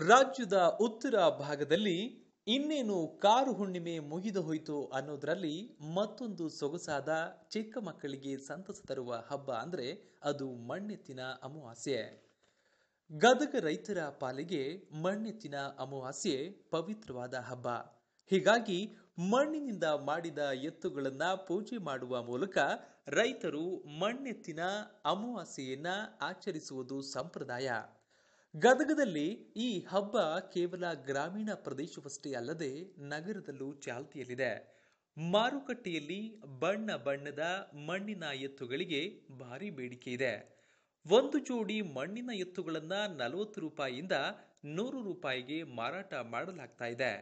ರಾಜ್ಯದ ಉತ್ತರ ಭಾಗದಲ್ಲಿ ಇನ್ನೇನು ಕಾರು ಹುಣ್ಣಿಮೆ ಮುಗಿದು ಹೋಯಿತು ಅನ್ನೋದರಲ್ಲಿ ಮತ್ತೊಂದು ಸೊಗಸಾದ ಚಿಕ್ಕ ಮಕ್ಕಳಿಗೆ ಸಂತಸ ತರುವ ಹಬ್ಬ ಅಂದ್ರೆ ಅದು ಮಣ್ಣೆತ್ತಿನ ಅಮಾವಾಸ್ಯೆ. ಗದಗ ರೈತರ ಪಾಲಿಗೆ ಮಣ್ಣೆತ್ತಿನ ಅಮಾವಾಸ್ಯೆ ಪವಿತ್ರವಾದ ಹಬ್ಬ. ಹೀಗಾಗಿ ಮಣ್ಣಿನಿಂದ ಮಾಡಿದ ಎತ್ತುಗಳನ್ನ ಪೂಜೆ ಮಾಡುವ ಮೂಲಕ ರೈತರು ಮಣ್ಣೆತ್ತಿನ ಅಮಾವಾಸ್ಯೆಯನ್ನ ಆಚರಿಸುವುದು ಸಂಪ್ರದಾಯ. ಗದಗದಲ್ಲಿ ಈ ಹಬ್ಬ ಕೇವಲ ಗ್ರಾಮೀಣ ಪ್ರದೇಶವಷ್ಟೇ ಅಲ್ಲದೆ ನಗರದಲ್ಲೂ ಚಾಲ್ತಿಯಲ್ಲಿದೆ. ಮಾರುಕಟ್ಟೆಯಲ್ಲಿ ಬಣ್ಣ ಬಣ್ಣದ ಮಣ್ಣಿನ ಎತ್ತುಗಳಿಗೆ ಭಾರಿ ಬೇಡಿಕೆ ಇದೆ. ಒಂದು ಜೋಡಿ ಮಣ್ಣಿನ ಎತ್ತುಗಳನ್ನ 40 ರೂಪಾಯಿಯಿಂದ 100 ರೂಪಾಯಿಗೆ ಮಾರಾಟ ಮಾಡಲಾಗ್ತಾ ಇದೆ.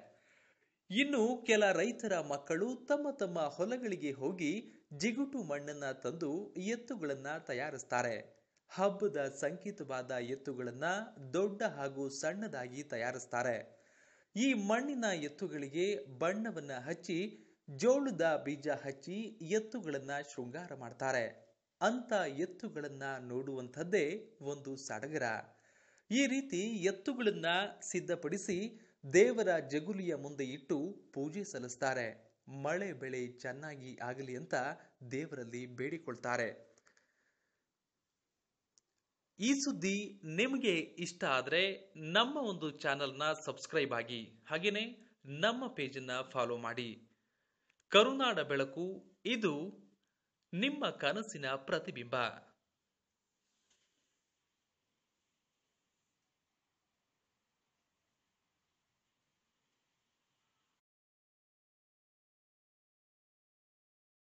ಇನ್ನು ಕೆಲ ರೈತರ ಮಕ್ಕಳು ತಮ್ಮ ತಮ್ಮ ಹೊಲಗಳಿಗೆ ಹೋಗಿ ಜಿಗುಟು ಮಣ್ಣನ್ನ ತಂದು ಎತ್ತುಗಳನ್ನ ತಯಾರಿಸ್ತಾರೆ. ಹಬ್ಬದ ಸಂಕೇತವಾದ ಎತ್ತುಗಳನ್ನ ದೊಡ್ಡ ಹಾಗೂ ಸಣ್ಣದಾಗಿ ತಯಾರಿಸ್ತಾರೆ. ಈ ಮಣ್ಣಿನ ಎತ್ತುಗಳಿಗೆ ಬಣ್ಣವನ್ನ ಹಚ್ಚಿ ಜೋಳದ ಬೀಜ ಹಚ್ಚಿ ಎತ್ತುಗಳನ್ನ ಶೃಂಗಾರ ಮಾಡ್ತಾರೆ. ಅಂತ ಎತ್ತುಗಳನ್ನ ನೋಡುವಂಥದ್ದೇ ಒಂದು ಸಡಗರ. ಈ ರೀತಿ ಎತ್ತುಗಳನ್ನ ಸಿದ್ಧಪಡಿಸಿ ದೇವರ ಜಗುಲಿಯ ಮುಂದೆ ಇಟ್ಟು ಪೂಜೆ ಸಲ್ಲಿಸ್ತಾರೆ. ಮಳೆ ಬೆಳೆ ಚೆನ್ನಾಗಿ ಆಗಲಿ ಅಂತ ದೇವರಲ್ಲಿ ಬೇಡಿಕೊಳ್ತಾರೆ. ಈ ಸುದ್ದಿ ನಿಮಗೆ ಇಷ್ಟ ಆದರೆ ನಮ್ಮ ಒಂದು ಚಾನೆಲ್ನ ಸಬ್ಸ್ಕ್ರೈಬ್ ಆಗಿ, ಹಾಗೇನೆ ನಮ್ಮ ಪೇಜನ್ನು ಫಾಲೋ ಮಾಡಿ. ಕರುನಾಡ ಬೆಳಕು, ಇದು ನಿಮ್ಮ ಕನಸಿನ ಪ್ರತಿಬಿಂಬ.